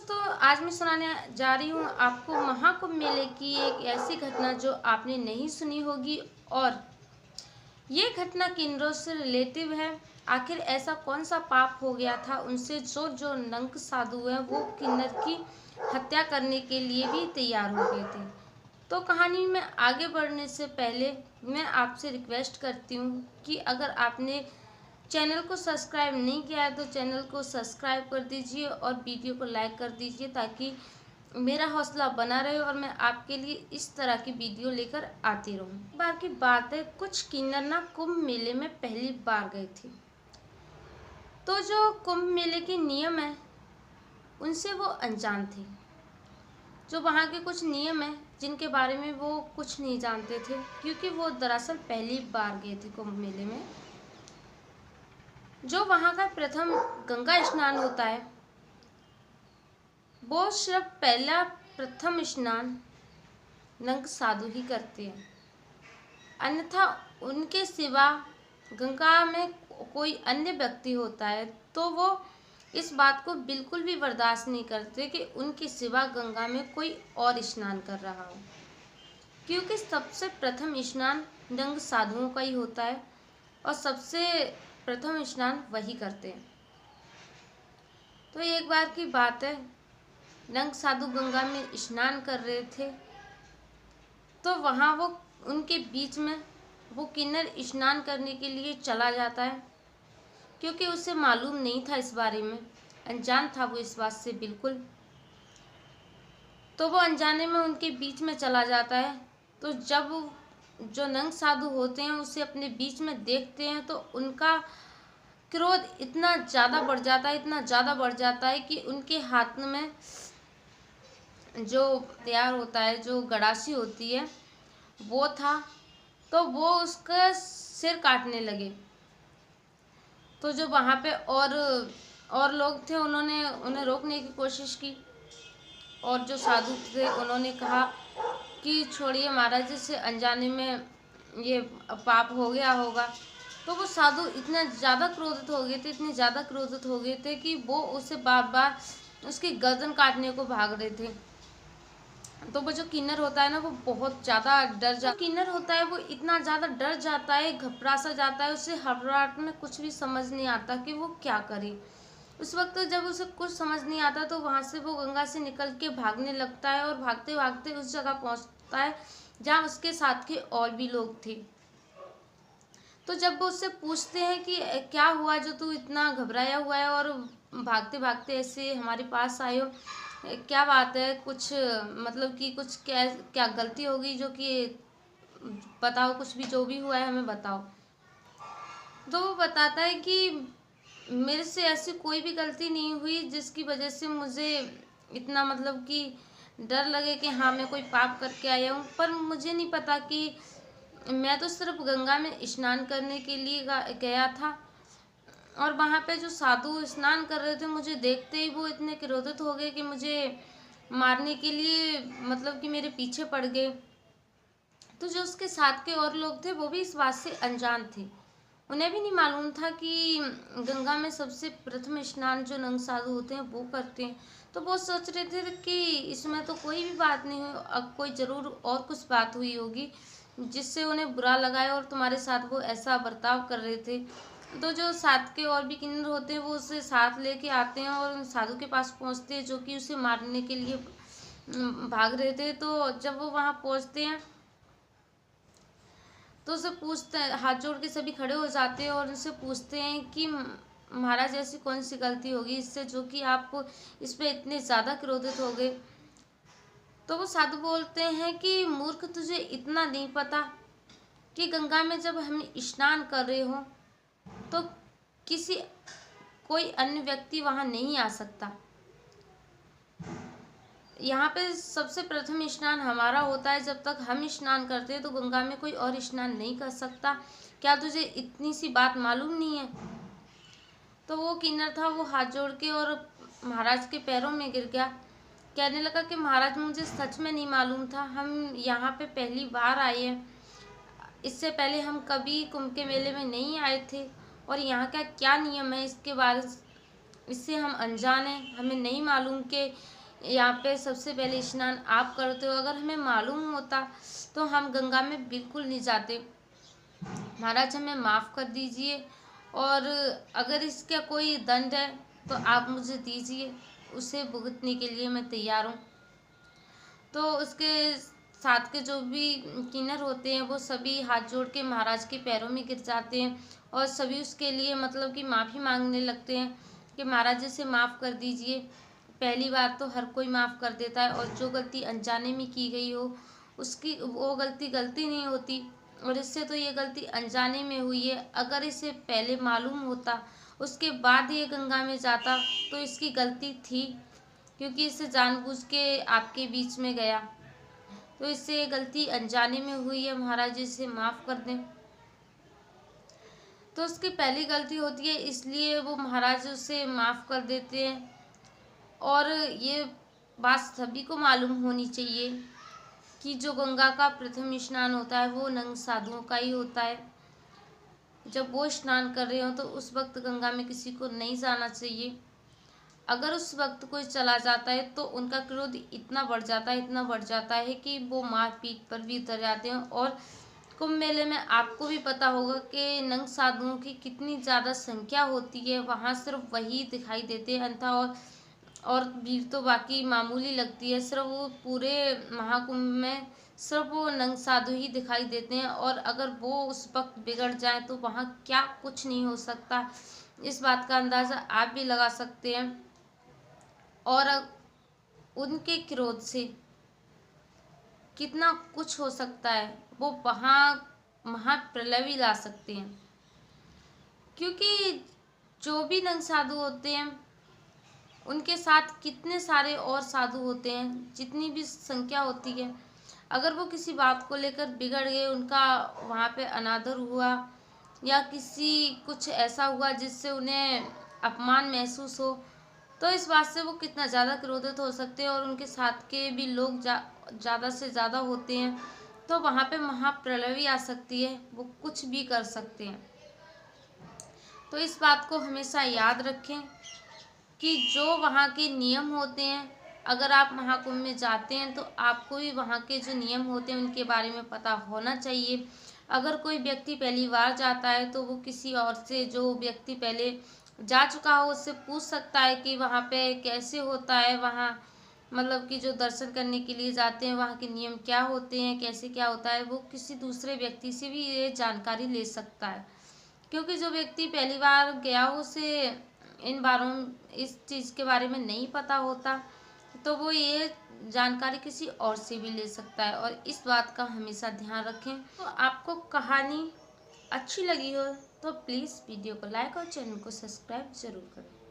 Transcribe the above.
दोस्तों, आज मैं सुनाने जा रही हूँ आपको महाकुंभ मेले की एक ऐसी घटना जो आपने नहीं सुनी होगी। और ये घटना किन्नरों से रिलेटिव है। आखिर ऐसा कौन सा पाप हो गया था उनसे जो जो नंक साधु हैं वो किन्नर की हत्या करने के लिए भी तैयार हो गए थे। तो कहानी में आगे बढ़ने से पहले मैं आपसे रिक्वेस्ट करती हूँ कि अगर आपने चैनल को सब्सक्राइब नहीं किया है तो चैनल को सब्सक्राइब कर दीजिए और वीडियो को लाइक कर दीजिए ताकि मेरा हौसला बना रहे और मैं आपके लिए इस तरह की वीडियो लेकर आती रहूं। एक बार की बात है, कुछ किन्नर ना कुंभ मेले में पहली बार गए थे। तो जो कुंभ मेले के नियम है उनसे वो अनजान थे। जो वहाँ के कुछ नियम है जिनके बारे में वो कुछ नहीं जानते थे, क्योंकि वो दरअसल पहली बार गए थे कुंभ मेले में। जो वहाँ का प्रथम गंगा स्नान होता है वो सिर्फ पहला प्रथम स्नान नंग साधु ही करते हैं, अन्यथा उनके सिवा गंगा में कोई अन्य व्यक्ति होता है तो वो इस बात को बिल्कुल भी बर्दाश्त नहीं करते कि उनके सिवा गंगा में कोई और स्नान कर रहा हो, क्योंकि सबसे प्रथम स्नान नंग साधुओं का ही होता है और सबसे प्रथम स्नान वही करते हैं। तो एक बार की बात है, नंग साधु गंगा में स्नान कर रहे थे तो वहाँ वो उनके बीच में वो किन्नर स्नान करने के लिए चला जाता है, क्योंकि उसे मालूम नहीं था इस बारे में, अनजान था वो इस बात से बिल्कुल। तो वो अनजाने में उनके बीच में चला जाता है। तो जब जो नंग साधु होते हैं उसे अपने बीच में देखते हैं तो उनका क्रोध इतना ज़्यादा बढ़ जाता है, इतना ज़्यादा बढ़ जाता है कि उनके हाथ में जो तैयार होता है, जो गड़ासी होती है वो था, तो वो उसका सिर काटने लगे। तो जो वहाँ पे और लोग थे उन्होंने उन्हें रोकने की कोशिश की और जो साधु थे उन्होंने कहा कि छोड़िए महाराज, से अनजाने में ये पाप हो गया होगा। तो वो साधु इतना ज़्यादा क्रोधित हो गए थे, इतने ज़्यादा क्रोधित हो गए थे कि वो उसे बार बार उसकी गर्दन काटने को भाग रहे थे। तो वो जो किन्नर होता है ना वो बहुत ज़्यादा किन्नर होता है वो इतना ज़्यादा डर जाता है, घबरा सा जाता है, उसे घबराहट में कुछ भी समझ नहीं आता कि वो क्या करे। उस वक्त जब उसे कुछ समझ नहीं आता तो वहाँ से वो गंगा से निकल के भागने लगता है और भागते भागते उस जगह पहुँचता है जहाँ उसके साथ के और भी लोग थे। तो जब वो उससे पूछते हैं कि क्या हुआ जो तू इतना घबराया हुआ है और भागते भागते ऐसे हमारे पास आए हो, क्या बात है, कुछ मतलब कि कुछ क्या क्या गलती होगी जो कि बताओ, कुछ भी जो भी हुआ है हमें बताओ। तो वो बताता है कि मेरे से ऐसी कोई भी गलती नहीं हुई जिसकी वजह से मुझे इतना मतलब कि डर लगे कि हाँ मैं कोई पाप करके आया हूँ। पर मुझे नहीं पता कि मैं तो सिर्फ गंगा में स्नान करने के लिए गया था और वहाँ पे जो साधु स्नान कर रहे थे मुझे देखते ही वो इतने क्रोधित हो गए कि मुझे मारने के लिए मतलब कि मेरे पीछे पड़ गए। तो जो उसके साथ के और लोग थे वो भी इस बात से अनजान थे, उन्हें भी नहीं मालूम था कि गंगा में सबसे प्रथम स्नान जो नंग साधु होते हैं वो करते हैं। तो वो सोच रहे थे कि इसमें तो कोई भी बात नहीं हुई, अब कोई ज़रूर और कुछ बात हुई होगी जिससे उन्हें बुरा लगा है और तुम्हारे साथ वो ऐसा बर्ताव कर रहे थे। तो जो साथ के और भी किन्नर होते हैं वो उसे साथ लेके आते हैं और उन साधु के पास पहुंचते हैं जो कि उसे मारने के लिए भाग रहे थे। तो जब वो वहां पहुंचते हैं तो उसे पूछते हैं, हाथ जोड़ के सभी खड़े हो जाते हैं और उनसे पूछते हैं कि महाराज ऐसी कौन सी गलती होगी इससे जो कि आप इस पे इतने ज़्यादा क्रोधित हो गए। तो वो साधु बोलते हैं कि मूर्ख, तुझे इतना नहीं पता कि गंगा में जब हम स्नान कर रहे हो तो किसी कोई अन्य व्यक्ति वहां नहीं आ सकता। यहाँ पे सबसे प्रथम स्नान हमारा होता है, जब तक हम स्नान करते हैं तो गंगा में कोई और स्नान नहीं कर सकता। क्या तुझे इतनी सी बात मालूम नहीं है? तो वो किन्नर था वो हाथ जोड़ के और महाराज के पैरों में गिर गया, कहने लगा कि महाराज मुझे सच में नहीं मालूम था, हम यहाँ पे पहली बार आए हैं, इससे पहले हम कभी कुंभ के मेले में नहीं आए थे और यहाँ का क्या नियम है इसके बारे इससे हम अनजान हैं, हमें नहीं मालूम कि यहाँ पे सबसे पहले स्नान आप करते हो। अगर हमें मालूम होता तो हम गंगा में बिल्कुल नहीं जाते। महाराज हमें माफ़ कर दीजिए, और अगर इसका कोई दंड है तो आप मुझे दीजिए, उसे भुगतने के लिए मैं तैयार हूँ। तो उसके साथ के जो भी किन्नर होते हैं वो सभी हाथ जोड़ के महाराज के पैरों में गिर जाते हैं, और सभी उसके लिए मतलब कि माफ़ी मांगने लगते हैं कि महाराज इसे माफ़ कर दीजिए। पहली बार तो हर कोई माफ़ कर देता है, और जो गलती अनजाने में की गई हो उसकी वो गलती गलती नहीं होती, और इससे तो ये गलती अनजाने में हुई है। अगर इसे पहले मालूम होता उसके बाद ये गंगा में जाता तो इसकी गलती थी, क्योंकि इसे जानबूझ के आपके बीच में गया, तो इससे ये गलती अनजाने में हुई है। महाराज इसे माफ़ कर दें। तो उसकी पहली गलती होती है, इसलिए वो महाराज उसे माफ़ कर देते हैं। और ये बात सभी को मालूम होनी चाहिए कि जो गंगा का प्रथम स्नान होता है वो नंग साधुओं का ही होता है। जब वो स्नान कर रहे हो तो उस वक्त गंगा में किसी को नहीं जाना चाहिए। अगर उस वक्त कोई चला जाता है तो उनका क्रोध इतना बढ़ जाता है, इतना बढ़ जाता है कि वो मार पीट पर भी उतर जाते हैं। और कुंभ मेले में आपको भी पता होगा कि नंग साधुओं की कितनी ज़्यादा संख्या होती है, वहाँ सिर्फ वही दिखाई देते हैं, अन्यथा और भीड़ तो बाकी मामूली लगती है। सिर्फ वो पूरे महाकुंभ में सिर्फ वो नंग साधु ही दिखाई देते हैं, और अगर वो उस वक्त बिगड़ जाए तो वहाँ क्या कुछ नहीं हो सकता, इस बात का अंदाज़ा आप भी लगा सकते हैं। और उनके क्रोध से कितना कुछ हो सकता है, वो महाप्रलय भी ला सकते हैं। क्योंकि जो भी नंग साधु होते हैं उनके साथ कितने सारे और साधु होते हैं, जितनी भी संख्या होती है, अगर वो किसी बात को लेकर बिगड़ गए, उनका वहाँ पे अनादर हुआ या किसी कुछ ऐसा हुआ जिससे उन्हें अपमान महसूस हो, तो इस बात से वो कितना ज़्यादा क्रोधित हो सकते हैं, और उनके साथ के भी लोग ज़्यादा से ज़्यादा होते हैं, तो वहाँ पे महाप्रलय भी आ सकती है, वो कुछ भी कर सकते हैं। तो इस बात को हमेशा याद रखें कि जो वहाँ के नियम होते हैं, अगर आप महाकुंभ में जाते हैं तो आपको भी वहाँ के जो नियम होते हैं उनके बारे में पता होना चाहिए। अगर कोई व्यक्ति पहली बार जाता है तो वो किसी और से, जो व्यक्ति पहले जा चुका हो, उससे पूछ सकता है कि वहाँ पे कैसे होता है, वहाँ मतलब कि जो दर्शन करने के लिए जाते हैं वहाँ के नियम क्या होते हैं, कैसे क्या होता है, वो किसी दूसरे व्यक्ति से भी ये जानकारी ले सकता है। क्योंकि जो व्यक्ति पहली बार गया हो, उसे इस चीज़ के बारे में नहीं पता होता, तो वो ये जानकारी किसी और से भी ले सकता है, और इस बात का हमेशा ध्यान रखें। तो आपको कहानी अच्छी लगी हो तो प्लीज़ वीडियो को लाइक और चैनल को सब्सक्राइब ज़रूर करें।